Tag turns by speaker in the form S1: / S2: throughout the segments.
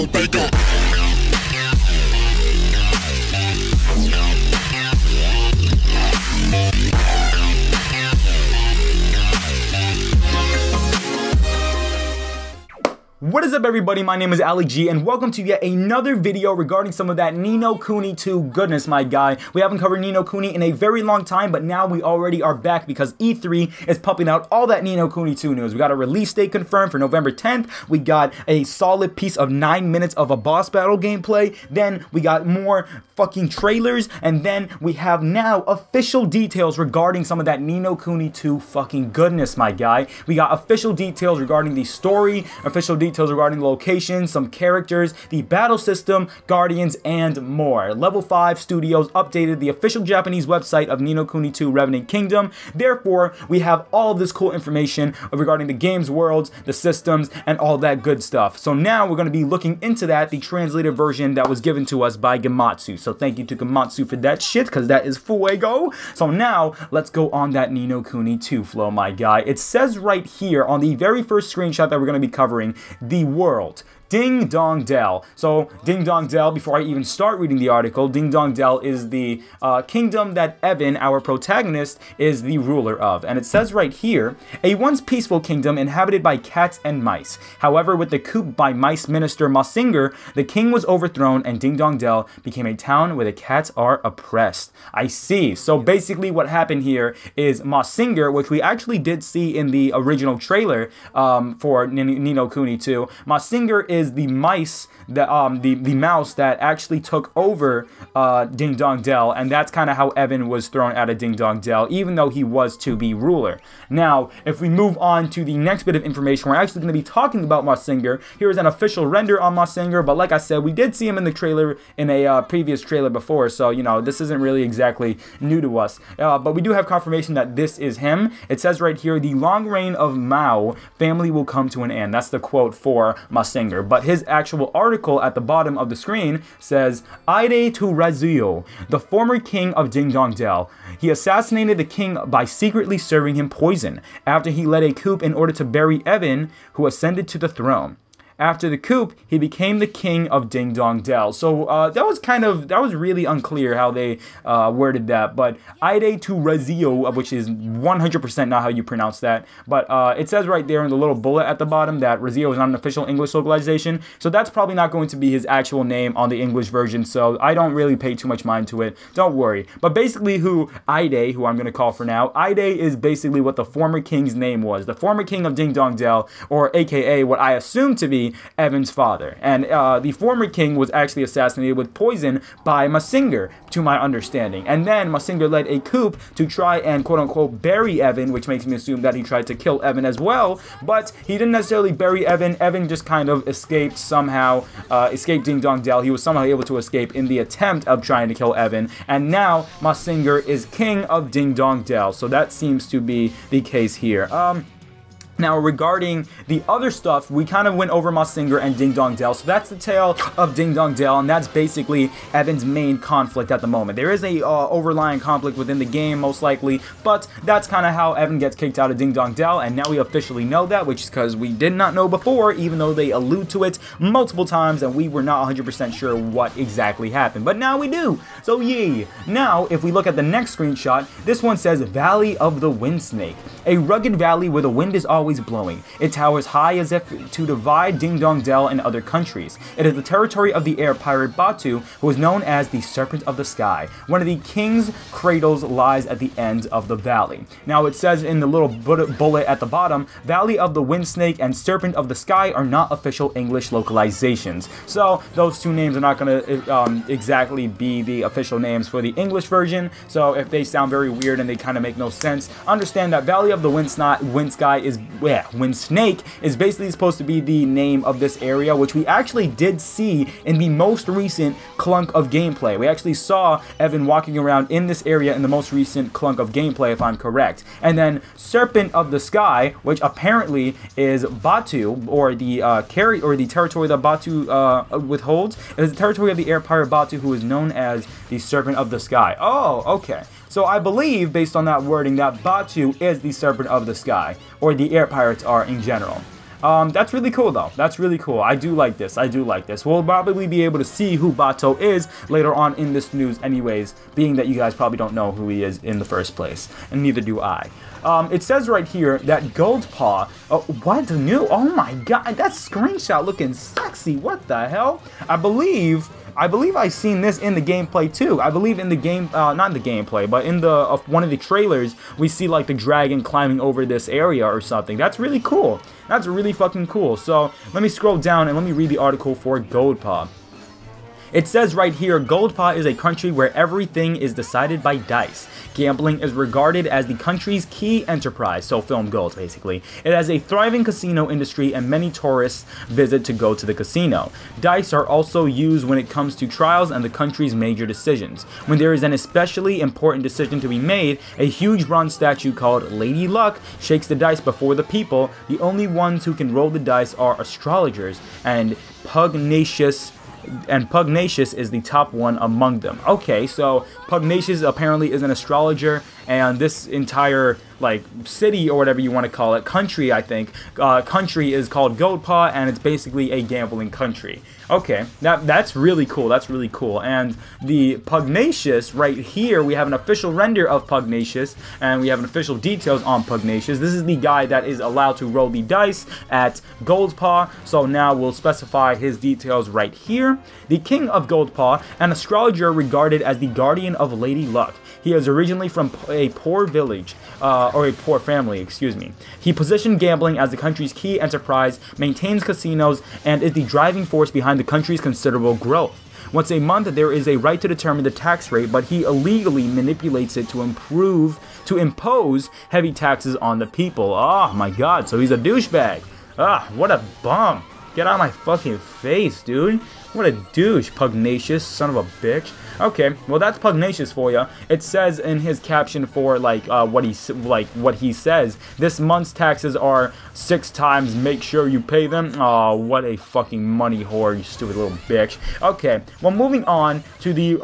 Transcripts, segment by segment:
S1: go bigger.
S2: What is up, everybody? My name is Ali G, and welcome to yet another video regarding some of that Ni No Kuni 2 goodness, my guy. We haven't covered Ni No Kuni in a very long time, but now we already are back because E3 is pumping out all that Ni No Kuni 2 news. We got a release date confirmed for November 10th. We got a solid piece of 9 minutes of a boss battle gameplay. Then we got more fucking trailers, and then we have now official details regarding some of that Ni No Kuni 2 fucking goodness, my guy. We got official details regarding the story, official details regarding the location, some characters, the battle system, guardians, and more. Level 5 Studios updated the official Japanese website of Ni No Kuni 2 Revenant Kingdom. Therefore, we have all of this cool information regarding the game's worlds, the systems, and all that good stuff. So now we're going to be looking into that, the translated version that was given to us by Gematsu. So thank you to Gematsu for that shit, because that is fuego. So now, let's go on that Ni No Kuni 2 flow, my guy. It says right here on the very first screenshot that we're going to be covering, the world. Ding Dong Dell. So, Ding Dong Dell, before I even start reading the article, Ding Dong Dell is the kingdom that Evan, our protagonist, is the ruler of. And it says right here, a once peaceful kingdom inhabited by cats and mice. However, with the coup by mice minister Masinger, the king was overthrown and Ding Dong Dell became a town where the cats are oppressed. I see. So basically what happened here is Masinger, which we actually did see in the original trailer for Ni No Kuni 2. Masinger is the mice that the mouse that actually took over Ding Dong Dell, and that's kind of how Evan was thrown out of Ding Dong Dell, even though he was to be ruler. Now, if we move on to the next bit of information, we're actually going to be talking about Masinger. Here is an official render on Masinger, but like I said, we did see him in the trailer, in a previous trailer before, so, you know, this isn't really exactly new to us. But we do have confirmation that this is him. It says right here, the long reign of Mao family will come to an end. That's the quote for Masinger. But his actual article at the bottom of the screen says, Aide to Razuyo, the former king of Ding Dong Dell. He assassinated the king by secretly serving him poison after he led a coup in order to bury Evan, who ascended to the throne. After the coup, he became the king of Ding Dong Dell. So that was really unclear how they worded that. But Aide to Razio, which is 100% not how you pronounce that. But it says right there in the little bullet at the bottom that Razio is not an official English localization. So that's probably not going to be his actual name on the English version. So I don't really pay too much mind to it. Don't worry. But basically who Aide, who I'm going to call for now, Aide is basically what the former king's name was. The former king of Ding Dong Dell, or aka what I assume to be Evan's father. And the former king was actually assassinated with poison by Masinger, to my understanding. And then Masinger led a coup to try and quote-unquote bury Evan, which makes me assume that he tried to kill Evan as well. But he didn't necessarily bury Evan. Evan just kind of escaped somehow, escaped Ding Dong Dell. He was somehow able to escape in the attempt of trying to kill Evan. And now Masinger is king of Ding Dong Dell. So that seems to be the case here. Now, regarding the other stuff, we kind of went over Masinger and Ding Dong Dell. So that's the tale of Ding Dong Dell, and that's basically Evan's main conflict at the moment. There is a overlying conflict within the game, most likely, but that's kind of how Evan gets kicked out of Ding Dong Dell, and now we officially know that, which is because we did not know before, even though they allude to it multiple times, and we were not 100% sure what exactly happened. But now we do. So yeah. Now, if we look at the next screenshot, this one says Valley of the Wind Snake. A rugged valley where the wind is always blowing. It towers high as if to divide Ding Dong Dell and other countries. It is the territory of the air pirate Batu, who is known as the Serpent of the Sky. One of the king's cradles lies at the end of the valley. Now it says in the little bullet at the bottom, Valley of the Wind Snake and Serpent of the Sky are not official English localizations. So those two names are not going to exactly be the official names for the English version. So if they sound very weird and they kind of make no sense, understand that Valley of the Wind Snake is basically supposed to be the name of this area, which we actually did see in the most recent clunk of gameplay. We actually saw Evan walking around in this area in the most recent clunk of gameplay, if I'm correct. And then Serpent of the Sky, which apparently is Batu, or the territory that Batu withholds. It is the territory of the air pirate Batu, who is known as the Serpent of the Sky. Oh, okay. So I believe, based on that wording, that Batu is the Serpent of the Sky, or the air pirates are in general. That's really cool though. That's really cool. I do like this. I do like this. We'll probably be able to see who Batu is later on in this news anyways, being that you guys probably don't know who he is in the first place, and neither do I. It says right here that Goldpaw, what new? Oh my god, that screenshot looking sexy. What the hell? I believe I've seen this in the gameplay too. I believe in the game, not in the gameplay, but in the one of the trailers, we see like the dragon climbing over this area or something. That's really cool. That's really fucking cool. So let me scroll down and let me read the article for Goldpaw. It says right here, Goldpaw is a country where everything is decided by dice. Gambling is regarded as the country's key enterprise, so film gold basically. It has a thriving casino industry and many tourists visit to go to the casino. Dice are also used when it comes to trials and the country's major decisions. When there is an especially important decision to be made, a huge bronze statue called Lady Luck shakes the dice before the people. The only ones who can roll the dice are astrologers, and Pugnacius is the top one among them. Okay, so Pugnacius apparently is an astrologer, and this entire like city or whatever you want to call it, country, I think, country is called Goldpaw, and it's basically a gambling country. Okay, that's really cool. That's really cool. And the Pugnacius right here, we have an official render of Pugnacius, and we have an official details on Pugnacius. This is the guy that is allowed to roll the dice at Goldpaw. So now we'll specify his details right here. The king of Goldpaw, an astrologer regarded as the guardian of Lady Luck. He is originally from a poor village, or a poor family, excuse me. He positioned gambling as the country's key enterprise, maintains casinos, and is the driving force behind the country's considerable growth. Once a month, there is a right to determine the tax rate, but he illegally manipulates it to impose heavy taxes on the people. Oh my god, so he's a douchebag. Ah, what a bum. Get out of my fucking face, dude. What a douche, Pugnacious, son of a bitch. Okay, well that's Pugnacious for you. It says in his caption for what he says, this month's taxes are 6 times. Make sure you pay them. Oh, what a fucking money whore, you stupid little bitch. Okay, well moving on to the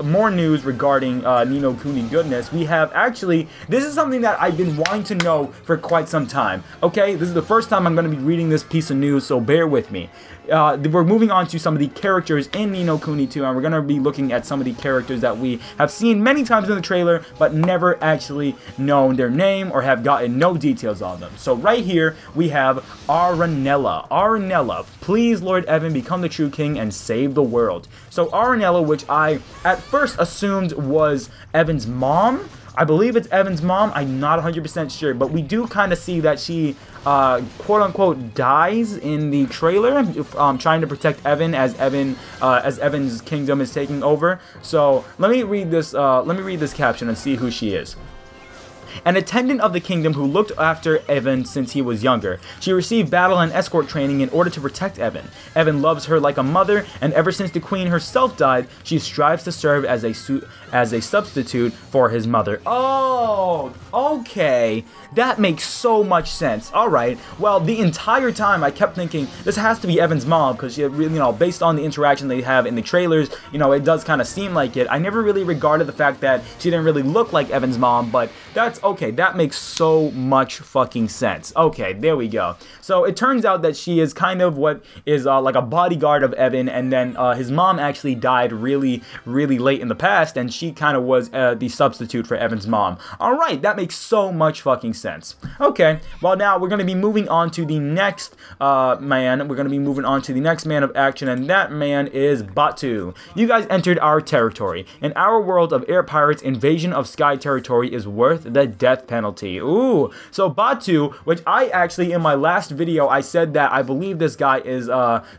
S2: more news regarding Ni No Kuni goodness. We have actually, this is something that I've been wanting to know for quite some time. Okay, this is the first time I'm going to be reading this piece of news, so bear with me. We're moving on to some of the characters in Ni No Kuni 2, and we're going to be looking at some of the characters that we have seen many times in the trailer, but never actually known their name or have gotten no details on them. So right here, we have Aranella. Aranella, please Lord Evan, become the true king and save the world. So Aranella, which I at first assumed was Evan's mom. I believe it's Evan's mom. I'm not 100% sure, but we do kind of see that she, quote-unquote, dies in the trailer, trying to protect Evan as Evan's kingdom is taking over. So let me read this. Let me read this caption and see who she is. An attendant of the kingdom who looked after Evan since he was younger. She received battle and escort training in order to protect Evan. Evan loves her like a mother, and ever since the queen herself died, she strives to serve as a substitute for his mother. Oh, okay. That makes so much sense. Alright, well, the entire time I kept thinking, this has to be Evan's mom, because she really, you know, based on the interaction they have in the trailers, you know, it does kind of seem like it. I never really regarded the fact that she didn't really look like Evan's mom, but that's okay. That makes so much fucking sense. Okay, there we go. So it turns out that she is kind of what is like a bodyguard of Evan, and then his mom actually died really, really late in the past, and she kind of was the substitute for Evan's mom. Alright, that makes so much fucking sense. Okay, well now we're going to be moving on to the next man. We're going to be moving on to the next man of action, and that man is Batu. You guys entered our territory. In our world of air pirates, invasion of sky territory is worth the death penalty. Ooh, so Batu, which I actually, in my last video, I said that I believe this guy is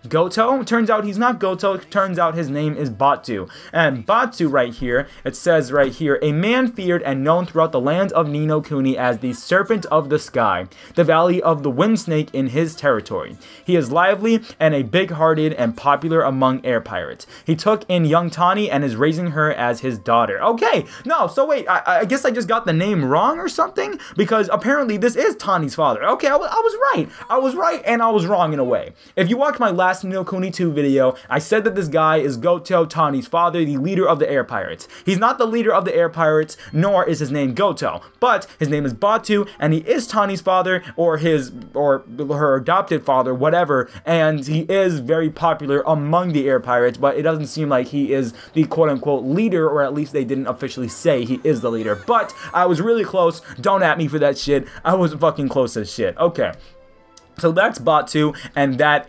S2: Goto. Turns out he's not Goto. Turns out his name is Batu. And Batu right here, it says right here, a man feared and known throughout the land of Ni No Kuni as the Serpent of the Sky, the Valley of the Wind Snake in his territory. He is lively and a big-hearted and popular among air pirates. He took in young Tani and is raising her as his daughter. Okay, no, so wait, I guess I just got the name wrong. wrong or something? Because apparently this is Tani's father. Okay, I was right. I was right and I was wrong in a way. If you watched my last Ni No Kuni 2 video, I said that this guy is Goto, Tani's father, the leader of the air pirates. He's not the leader of the air pirates, nor is his name Goto, but his name is Batu, and he is Tani's father, or her adopted father, whatever, and he is very popular among the air pirates, but it doesn't seem like he is the quote-unquote leader, or at least they didn't officially say he is the leader. But I was really close. Don't at me for that shit. I was fucking close as shit. Okay. So that's Batu, and that's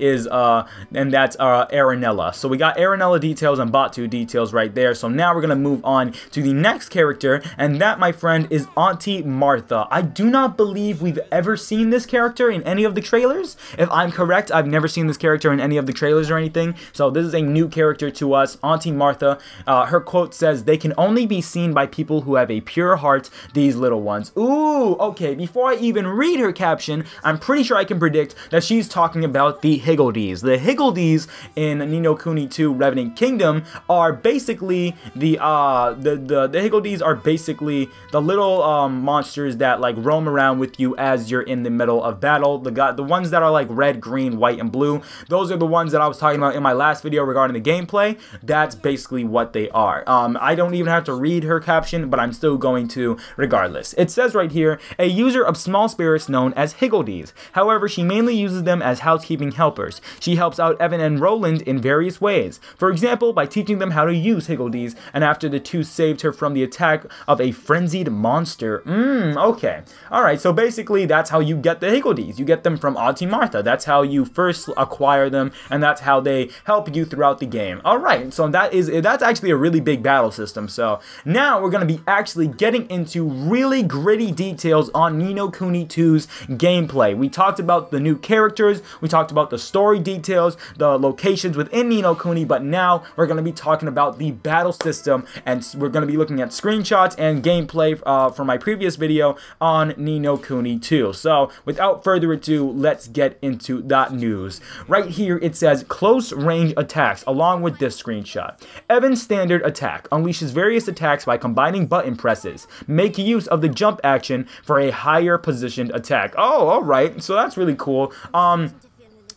S2: Aranella. So we got Aranella details and Batu details right there. So now we're gonna move on to the next character, and that, my friend, is Auntie Martha. I do not believe we've ever seen this character in any of the trailers. If I'm correct, I've never seen this character in any of the trailers or anything. So this is a new character to us, Auntie Martha. Her quote says, "They can only be seen by people who have a pure heart, these little ones." Ooh, okay, before I even read her caption, I'm pretty sure I can predict that she's talking about the Higgledies. The Higgledies in Ni No Kuni 2 Revenant Kingdom are basically the Higgledies are basically the little monsters that like roam around with you as you're in the middle of battle. The ones that are like red, green, white, and blue. Those are the ones that I was talking about in my last video regarding the gameplay. That's basically what they are. I don't even have to read her caption, but I'm still going to regardless. It says right here, a user of small spirits known as Higgledies. However, she mainly uses them as housekeeping helpers. She helps out Evan and Roland in various ways. For example, by teaching them how to use Higgledies, and after the two saved her from the attack of a frenzied monster. Okay. Alright, so basically that's how you get the Higgledies. You get them from Auntie Martha. That's how you first acquire them, and that's how they help you throughout the game. Alright, so that's actually a really big battle system. So now we're going to be actually getting into really gritty details on Ni No Kuni 2's gameplay. We talked about the new characters, we talked about the story details, the locations within Ni No Kuni, but now we're going to be talking about the battle system, and we're going to be looking at screenshots and gameplay from my previous video on Ni No Kuni 2. So without further ado, let's get into that news. Right here it says close range attacks along with this screenshot. Evan's standard attack unleashes various attacks by combining button presses. Make use of the jump action for a higher positioned attack. Oh, alright, so that's really cool.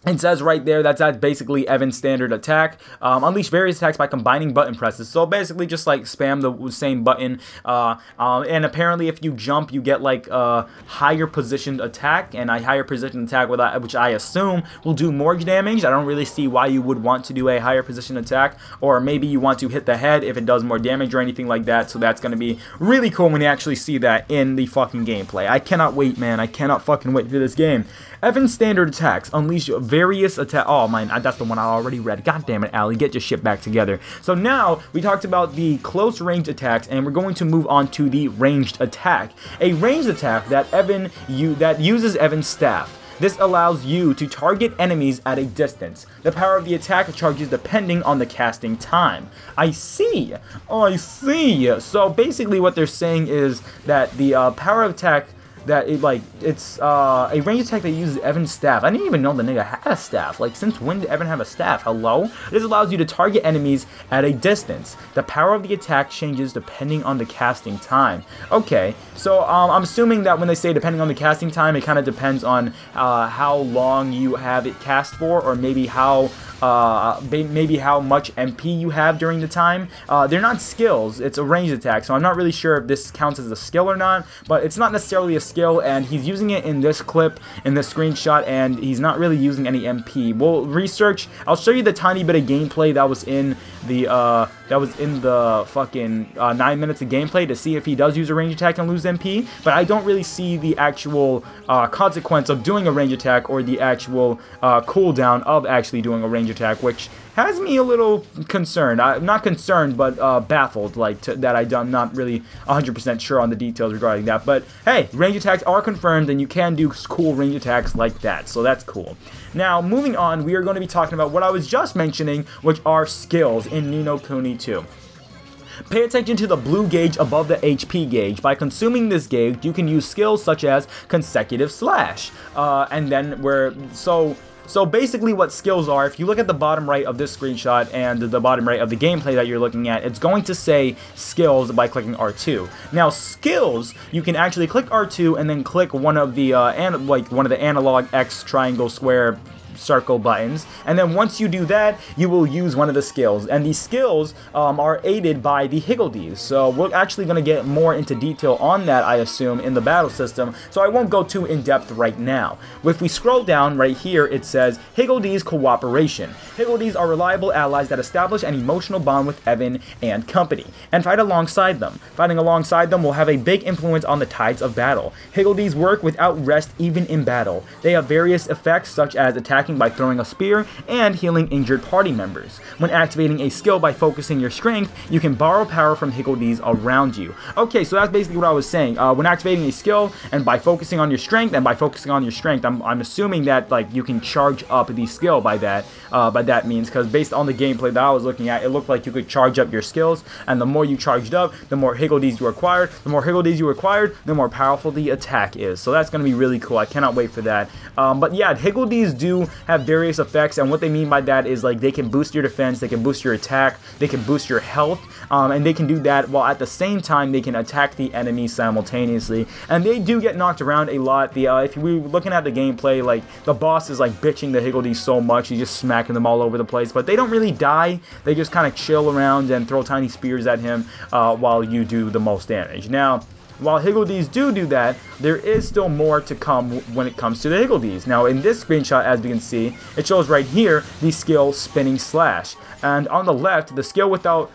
S2: It says right there that's basically Evan's standard attack. Unleash various attacks by combining button presses. So basically just like spam the same button. And apparently if you jump, you get like a higher positioned attack. And a higher positioned attack, which I assume will do more damage. I don't really see why you would want to do a higher positioned attack. Or maybe you want to hit the head if it does more damage or anything like that. So that's going to be really cool when you actually see that in the fucking gameplay. I cannot wait, man. I cannot fucking wait for this game. Evan's standard attacks unleash various attacks. Oh, man, that's the one I already read. God damn it, Allie, get your shit back together. So now we talked about the close range attacks, and we're going to move on to the ranged attack. A ranged attack that uses Evan's staff. This allows you to target enemies at a distance. The power of the attack charges depending on the casting time. I see. Oh, I see. So basically what they're saying is that the power of attack that it's a range attack that uses Evan's staff. I didn't even know the nigga had a staff. Like, since when did Evan have a staff? Hello? This allows you to target enemies at a distance. The power of the attack changes depending on the casting time. Okay, so I'm assuming that when they say depending on the casting time, it kind of depends on how long you have it cast for, or maybe how much MP you have during the time. They're not skills, it's a ranged attack, so I'm not really sure if this counts as a skill or not, but it's not necessarily a skill, and he's using it in this clip, in this screenshot, and he's not really using any MP. We'll research. I'll show you the tiny bit of gameplay that was in the fucking 9 minutes of gameplay to see if he does use a range attack and lose MP, but I don't really see the actual consequence of doing a range attack, or the actual cooldown of actually doing a range attack, which has me a little concerned. Not concerned, but baffled, like, that I'm not really 100% sure on the details regarding that. But hey, range attacks are confirmed, and you can do cool range attacks like that, so that's cool. Now, moving on, we are going to be talking about what I was just mentioning, which are skills in Ni No Kuni 2. Pay attention to the blue gauge above the HP gauge. By consuming this gauge, you can use skills such as consecutive slash. So basically what skills are, if you look at the bottom right of this screenshot and the bottom right of the gameplay that you're looking at, it's going to say skills by clicking R2. Now skills, you can actually click R2 and then click one of the one of the analog X, triangle, square, circle buttons, and then once you do that, you will use one of the skills, and these skills are aided by the higgledies. So we're actually going to get more into detail on that, I assume, in the battle system, so I won't go too in depth right now. If we scroll down right here, it says higgledies cooperation. Higgledies are reliable allies that establish an emotional bond with Evan and company and fight alongside them. Fighting alongside them will have a big influence on the tides of battle. Higgledies work without rest even in battle. They have various effects such as attacking by throwing a spear and healing injured party members. When activating a skill by focusing your strength, you can borrow power from higgledies around you. Okay, so that's basically what I was saying. When activating a skill and by focusing on your strength, I'm assuming that like you can charge up the skill by that means, because based on the gameplay that I was looking at, it looked like you could charge up your skills, and the more you charged up, the more higgledies you acquired. The more higgledies you acquired, the more powerful the attack is. So that's going to be really cool. I cannot wait for that. But yeah, higgledies do have various effects, and what they mean by that is like they can boost your defense, they can boost your attack, they can boost your health, and they can do that while at the same time they can attack the enemy simultaneously. And they do get knocked around a lot. If we were looking at the gameplay, like the boss is like bitching the higgledies so much, he's just smacking them all over the place, but they don't really die. They just kind of chill around and throw tiny spears at him while you do the most damage. Now, while higgledies do that, there is still more to come when it comes to the higgledies. Now, in this screenshot, as we can see, it shows right here the skill Spinning Slash, and on the left, the skill without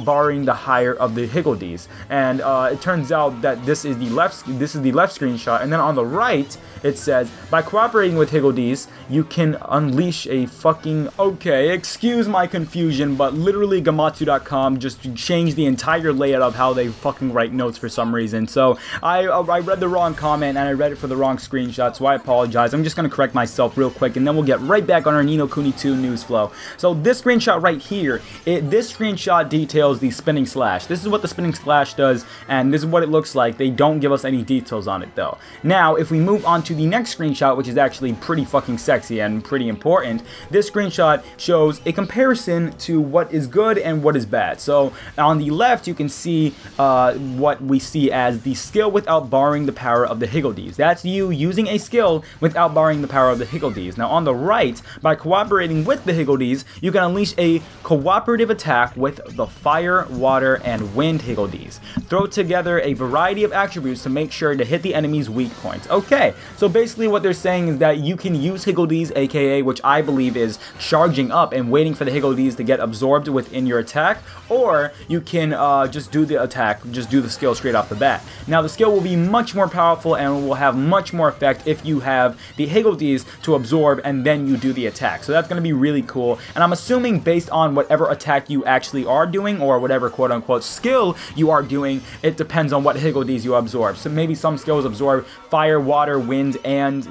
S2: barring the higher of the higgledies. And it turns out that this is the left screenshot, and then on the right it says, by cooperating with higgledies, you can unleash a fucking... Okay, excuse my confusion, but literally Gematsu.com just changed the entire layout of how they fucking write notes for some reason. So I read the wrong comment and I read it for the wrong screenshot, so I apologize. I'm just going to correct myself real quick, and then we'll get right back on our Ni No Kuni 2 news flow. So this screenshot right here, this screenshot details the Spinning Slash. This is what the Spinning Slash does, and this is what it looks like. They don't give us any details on it though. Now, if we move on to the next screenshot, which is actually pretty fucking sexy and pretty important, this screenshot shows a comparison to what is good and what is bad. So on the left, you can see what we see as the skill without borrowing the power of the higgledies. That's you using a skill without borrowing the power of the higgledies. Now on the right, by cooperating with the higgledies, you can unleash a cooperative attack with the fire, water, and wind higgledies. Throw together a variety of attributes to make sure to hit the enemy's weak points. Okay, so basically what they're saying is that you can use higgledies, aka which I believe is charging up and waiting for the higgledies to get absorbed within your attack, or you can just do the attack, just do the skill straight off the bat. Now the skill will be much more powerful and will have much more effect if you have the higgledies to absorb and then you do the attack. So that's going to be really cool, and I'm assuming based on whatever attack you actually are doing, or whatever quote-unquote skill you are doing, it depends on what higgledies you absorb. So maybe some skills absorb fire, water, wind, and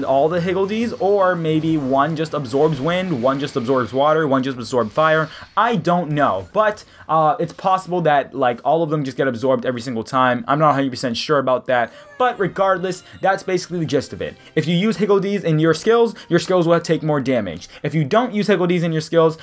S2: all the higgledies, or maybe one just absorbs wind, one just absorbs water, one just absorbs fire. I don't know, but it's possible that like all of them just get absorbed every single time. I'm not 100% sure about that, but regardless, that's basically the gist of it. If you use higgledies in your skills will take more damage. If you don't use higgledies in your skills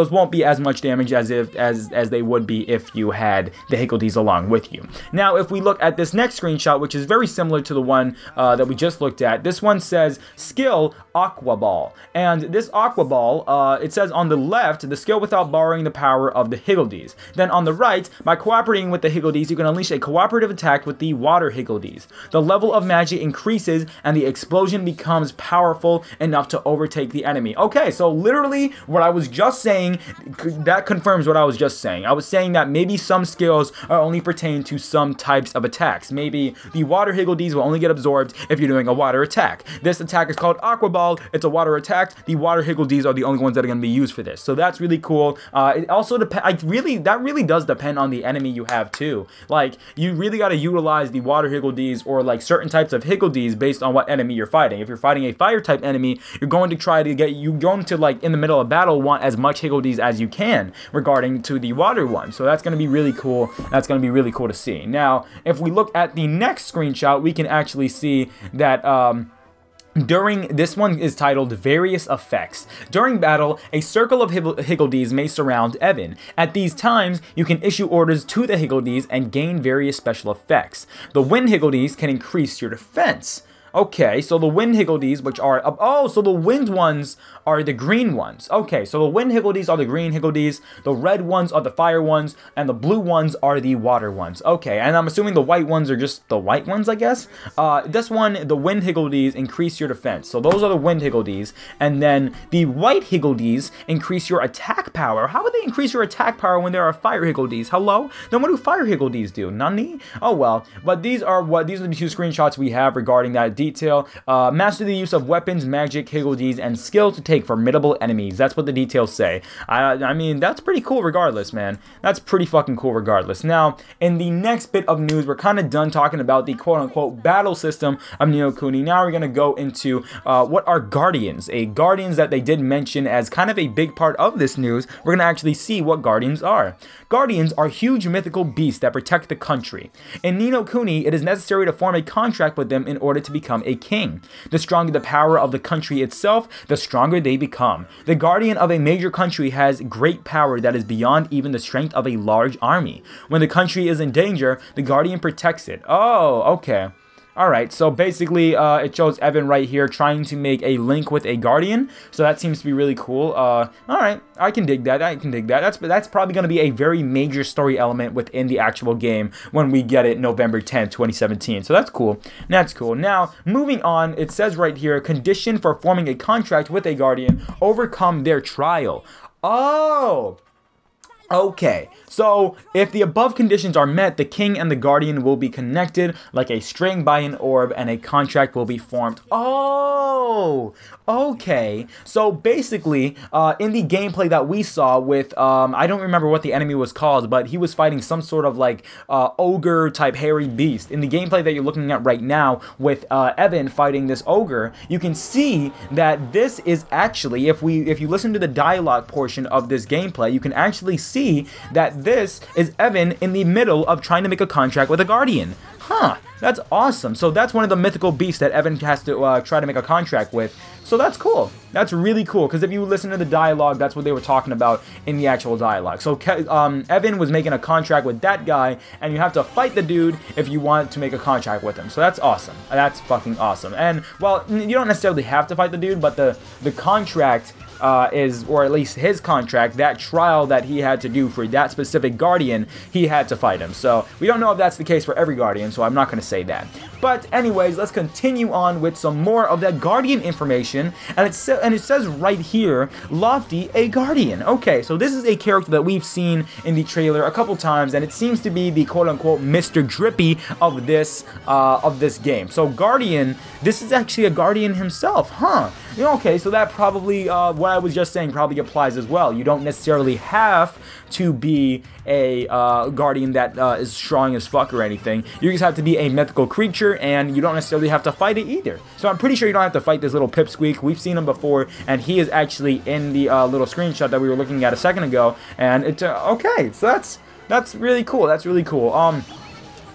S2: won't be as much damage as they would be if you had the higgledies along with you. Now, if we look at this next screenshot, which is very similar to the one that we just looked at, this one says skill Aqua Ball, and this Aqua Ball, it says on the left, the skill without borrowing the power of the higgledies. Then on the right, by cooperating with the higgledies, you can unleash a cooperative attack with the water higgledies. The level of magic increases and the explosion becomes powerful enough to overtake the enemy. Okay, so literally what I was just saying, that confirms what I was just saying. I was saying that maybe some skills are only pertain to some types of attacks. Maybe the water higgledies will only get absorbed if you're doing a water attack. This attack is called Aqua Ball. It's a water attack. The water higgledies are the only ones that are going to be used for this. So that's really cool. It also depends. That really does depend on the enemy you have too. Like, you really got to utilize the water higgledies or like certain types of higgledies based on what enemy you're fighting. If you're fighting a fire type enemy, you're going to like in the middle of battle want as much higgledies as you can regarding to the water one. So that's going to be really cool. That's going to be really cool to see. Now, if we look at the next screenshot, we can actually see that During this one is titled Various Effects. During battle, a circle of Higgledies may surround Evan. At these times, you can issue orders to the Higgledies and gain various special effects. The Wind Higgledies can increase your defense. Okay, so the Wind Higgledies, which are... oh, so the wind ones are the green ones. Okay, so the Wind Higgledies are the green Higgledies, the red ones are the fire ones, and the blue ones are the water ones. Okay, and I'm assuming the white ones are just the white ones, I guess? This one, the Wind Higgledies increase your defense. So those are the Wind Higgledies. And then the white Higgledies increase your attack power. How would they increase your attack power when there are fire Higgledies? Hello? Then what do fire Higgledies do? Nani? Oh, well. But these are the two screenshots we have regarding that detail. Master the use of weapons, magic, Higgledies, and skill to take formidable enemies. That's what the details say. I mean, that's pretty cool regardless, man. That's pretty fucking cool regardless. Now, in the next bit of news, we're kind of done talking about the quote-unquote battle system of Ni No Kuni. Now we're going to go into what are Guardians. Guardians that they did mention as kind of a big part of this news. We're going to actually see what Guardians are. Guardians are huge mythical beasts that protect the country. In Ni No Kuni, it is necessary to form a contract with them in order to become a king. The stronger the power of the country itself, the stronger they become. The guardian of a major country has great power that is beyond even the strength of a large army. When the country is in danger, the guardian protects it. Oh, okay. Alright, so basically, it shows Evan right here trying to make a link with a guardian. So that seems to be really cool. Alright, I can dig that. I can dig that. That's probably going to be a very major story element within the actual game when we get it November 10th, 2017. So that's cool. That's cool. Now, moving on, it says right here, condition for forming a contract with a guardian, overcome their trial. Oh! Okay, so if the above conditions are met, the king and the guardian will be connected like a string by an orb and a contract will be formed. Oh, okay. So basically, in the gameplay that we saw with, I don't remember what the enemy was called, but he was fighting some sort of like ogre type hairy beast. In the gameplay that you're looking at right now with Evan fighting this ogre, you can see that this is actually, if you listen to the dialogue portion of this gameplay, you can actually see that this is Evan in the middle of trying to make a contract with a guardian. Huh, that's awesome. So that's one of the mythical beasts that Evan has to try to make a contract with. So that's cool. That's really cool, because if you listen to the dialogue, that's what they were talking about in the actual dialogue. So Evan was making a contract with that guy, and you have to fight the dude if you want to make a contract with him. So that's awesome. That's fucking awesome. And, well, you don't necessarily have to fight the dude, but the contract is, or at least his contract, that trial that he had to do for that specific guardian, he had to fight him. So we don't know if that's the case for every guardian, so I'm not going to say that. But anyways, let's continue on with some more of that guardian information. And it says right here, Lofty, a guardian. Okay, so this is a character that we've seen in the trailer a couple times, and it seems to be the quote-unquote Mr. Drippy of this game. So guardian, this is actually a guardian himself, huh? You know, okay, so that probably, what I was just saying probably applies as well. You don't necessarily have to be a guardian that is strong as fuck or anything. You just have to be a mythical creature, and you don't necessarily have to fight it either. So I'm pretty sure you don't have to fight this little pipsqueak. We've seen him before, and he is actually in the little screenshot that we were looking at a second ago. And it's okay, so that's really cool. That's really cool.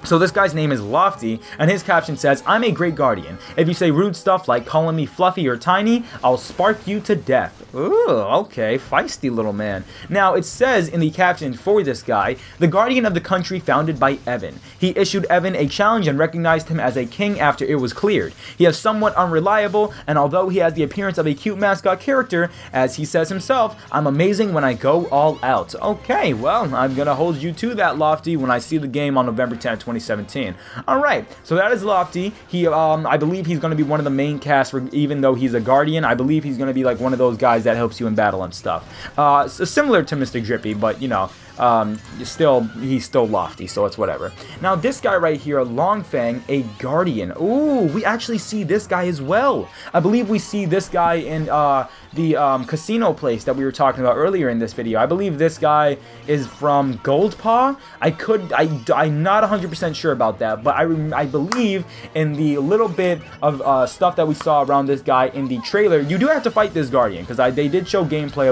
S2: So this guy's name is Lofty, and his caption says, I'm a great guardian. If you say rude stuff like calling me fluffy or tiny, I'll spark you to death. Ooh, okay, feisty little man. Now, it says in the caption for this guy, the guardian of the country founded by Evan. He issued Evan a challenge and recognized him as a king after it was cleared. He is somewhat unreliable, and although he has the appearance of a cute mascot character, as he says himself, I'm amazing when I go all out. Okay, well, I'm gonna hold you to that, Lofty, when I see the game on November 10th, 2017. Alright, so that is Lofty. He, I believe he's going to be one of the main cast, even though he's a guardian. I believe he's going to be like one of those guys that helps you in battle and stuff. So similar to Mr. Drippy, but you know, he's still Lofty, so it's whatever. Now this guy right here, Longfang, a guardian. Ooh, we actually see this guy as well. I believe we see this guy in the casino place that we were talking about earlier in this video. I believe this guy is from Goldpaw. I'm not 100% sure about that, but I believe in the little bit of stuff that we saw around this guy in the trailer, you do have to fight this guardian, because they did show gameplay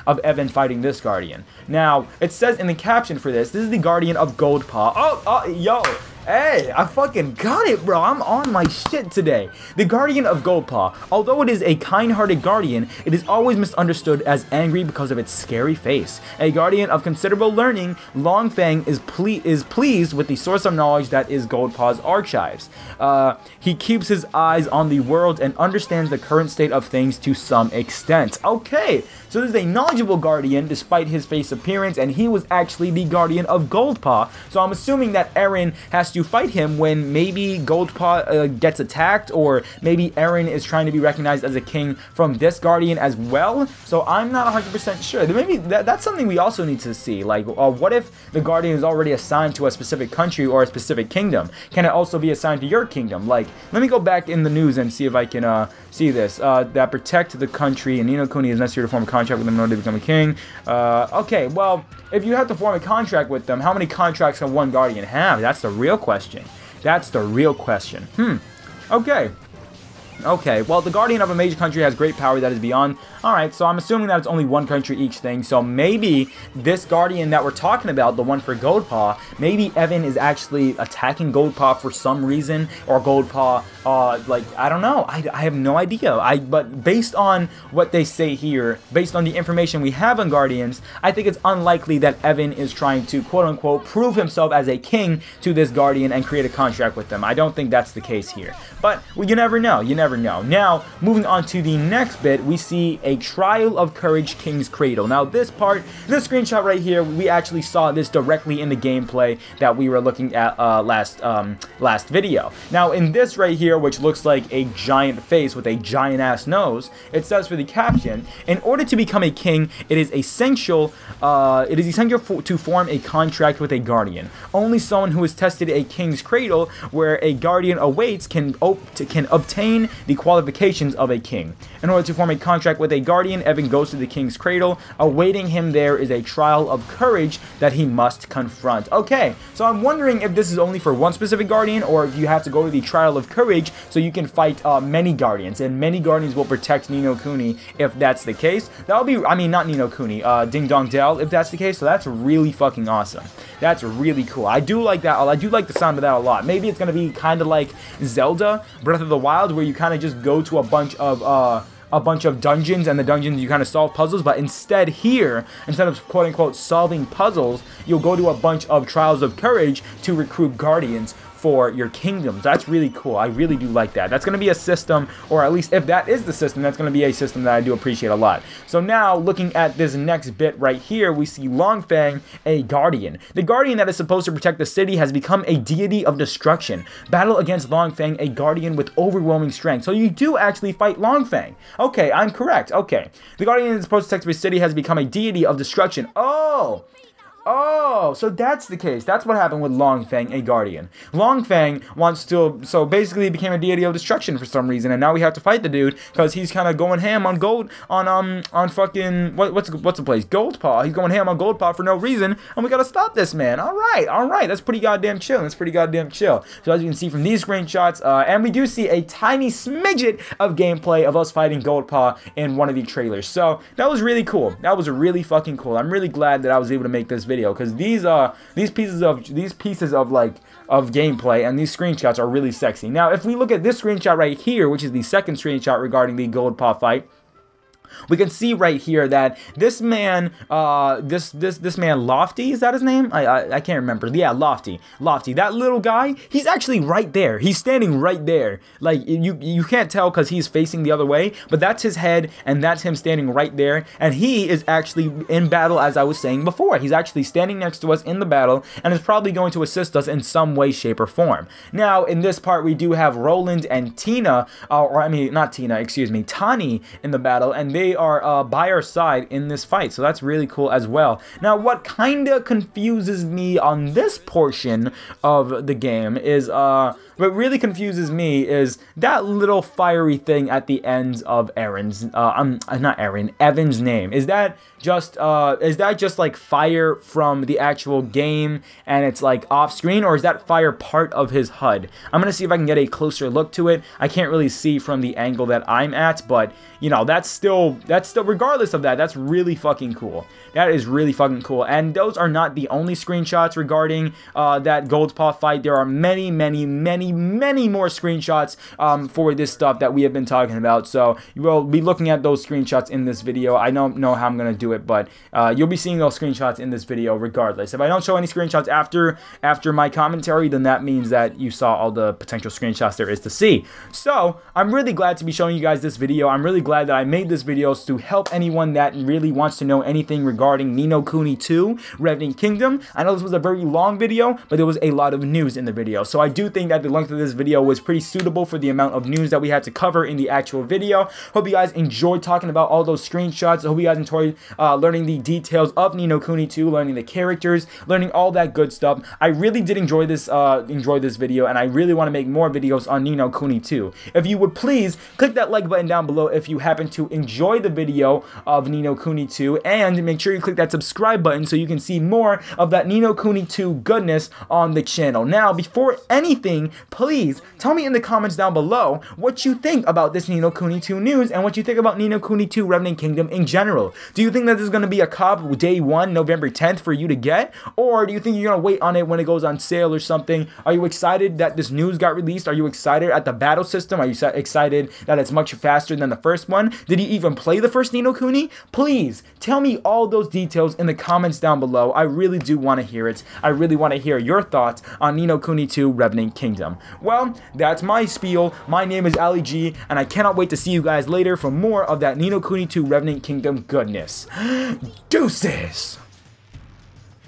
S2: of Evan fighting this guardian. Now, it says in the caption for this is the guardian of Goldpaw. Oh, yo! Hey, I fucking got it, bro. I'm on my shit today. The Guardian of Goldpaw. Although it is a kind-hearted guardian, it is always misunderstood as angry because of its scary face. A guardian of considerable learning, Longfang is pleased with the source of knowledge that is Goldpaw's archives. He keeps his eyes on the world and understands the current state of things to some extent. Okay, so this is a knowledgeable guardian despite his face appearance, and he was actually the guardian of Goldpaw. So I'm assuming that Eren has to fight him when maybe Goldpaw gets attacked, or maybe Eren is trying to be recognized as a king from this guardian as well. So I'm not 100% sure. Maybe that's something we also need to see. Like, what if the guardian is already assigned to a specific country or a specific kingdom? Can it also be assigned to your kingdom? Like, let me go back in the news and see if I can see this. That protect the country, and Ni No Kuni is necessary to form a contract with them in order to become a king. Okay, well, if you have to form a contract with them, how many contracts can one guardian have? That's the real question. That's the real question. Okay. Okay, well, the guardian of a major country has great power that is beyond. Alright, so I'm assuming that it's only one country each thing. So maybe this guardian that we're talking about, the one for Goldpaw, maybe Evan is actually attacking Goldpaw for some reason, or Goldpaw, like, I don't know. I have no idea. But based on what they say here, based on the information we have on guardians, I think it's unlikely that Evan is trying to, quote-unquote, prove himself as a king to this guardian and create a contract with them. I don't think that's the case here. But well, you never know. You never know. Now, moving on to the next bit, we see a Trial of Courage King's Cradle. Now, this screenshot right here, we actually saw this directly in the gameplay that we were looking at last video. Now, in this right here, which looks like a giant face with a giant ass nose, it says for the caption, in order to become a king, it is essential to form a contract with a guardian. Only someone who has tested a king's cradle where a guardian awaits can obtain the qualifications of a king. In order to form a contract with a guardian, Evan goes to the king's cradle. Awaiting him there is a trial of courage that he must confront. Okay, so I'm wondering if this is only for one specific guardian, or if you have to go to the trial of courage so you can fight many guardians, and many guardians will protect Ni No Kuni if that's the case. That'll be, I mean, not Ni No Kuni, Ding Dong Dell if that's the case. So that's really fucking awesome. That's really cool. I do like that. I do like the sound of that a lot. Maybe it's gonna be kind of like Zelda Breath of the Wild, where you kind of just go to a bunch of dungeons, and the dungeons you kind of solve puzzles, but instead here, instead of quote-unquote solving puzzles, you'll go to a bunch of trials of courage to recruit guardians for your kingdoms. That's really cool. I really do like that. That's going to be a system, or at least if that is the system, that's going to be a system that I do appreciate a lot. So now, looking at this next bit right here, we see Longfang, a guardian. The guardian that is supposed to protect the city has become a deity of destruction. Battle against Longfang, a guardian with overwhelming strength. So you do actually fight Longfang. Okay, I'm correct. Okay. The guardian that is supposed to protect the city has become a deity of destruction. Oh, so that's the case. That's what happened with Longfang, a guardian. Longfang wants to, so basically he became a deity of destruction for some reason, and now we have to fight the dude because he's kind of going ham on fucking what's the place? Goldpaw. He's going ham on Goldpaw for no reason, and we gotta stop this man. All right. That's pretty goddamn chill. So as you can see from these screenshots, and we do see a tiny smidget of gameplay of us fighting Goldpaw in one of the trailers. So that was really cool. That was really fucking cool. I'm really glad that I was able to make this video, because these pieces of gameplay and these screenshots are really sexy. Now, if we look at this screenshot right here, which is the second screenshot regarding the Goldpaw fight, we can see right here that this man, this man Lofty, is that his name? I can't remember. Yeah, Lofty. That little guy, he's actually right there. He's standing right there. Like, you can't tell because he's facing the other way, but that's his head, and that's him standing right there, and he is actually in battle, as I was saying before. He's actually standing next to us in the battle, and is probably going to assist us in some way, shape, or form. Now, in this part, we do have Roland and Tina, Tani in the battle, and they are by our side in this fight, so that's really cool as well. Now, what kind of confuses me on this portion of the game is, what really confuses me is that little fiery thing at the ends of Evan's name. Is that just like fire from the actual game and it's like off screen, or is that fire part of his HUD? I'm gonna see if I can get a closer look to it. I can't really see from the angle that I'm at, but you know, that's still regardless of that, that's really fucking cool. That is really fucking cool. And those are not the only screenshots regarding that Goldpaw fight. There are many more screenshots for this stuff that we have been talking about. So you will be looking at those screenshots in this video. I don't know how I'm gonna do it, but you'll be seeing those screenshots in this video regardless. If I don't show any screenshots after my commentary, then that means that you saw all the potential screenshots there is to see. So I'm really glad to be showing you guys this video. I'm really glad that I made this video to help anyone that really wants to know anything regarding Ni No Kuni 2 Revenant Kingdom. I know this was a very long video, but there was a lot of news in the video, so I do think that the length of this video was pretty suitable for the amount of news that we had to cover in the actual video. Hope you guys enjoyed talking about all those screenshots. I hope you guys enjoyed learning the details of Ni No Kuni 2, learning the characters, learning all that good stuff. I really did enjoy this video, and I really want to make more videos on Ni No Kuni 2. If you would please click that like button down below if you happen to enjoy the video of Ni No Kuni 2, and make sure you click that subscribe button so you can see more of that Ni No Kuni 2 goodness on the channel. Now, before anything, please tell me in the comments down below what you think about this Ni No Kuni 2 news and what you think about Ni No Kuni 2 Revenant Kingdom in general. Do you think that this is going to be a cop day 1, November 10th for you to get? Or do you think you're going to wait on it when it goes on sale or something? Are you excited that this news got released? Are you excited at the battle system? Are you excited that it's much faster than the first one? Did you even play the first Ni No Kuni? Please tell me all those details in the comments down below. I really do want to hear it. I really want to hear your thoughts on Ni No Kuni 2 Revenant Kingdom. Well, that's my spiel. My name is Ali G, and I cannot wait to see you guys later for more of that Ni No Kuni 2 Revenant Kingdom goodness. Deuces!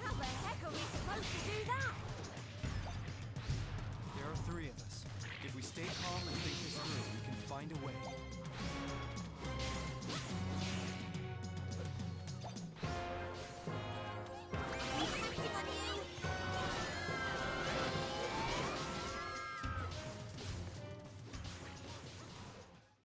S1: How the heck are we supposed to do that?
S3: There are 3 of us. If we stay calm and think this through, we can find a way.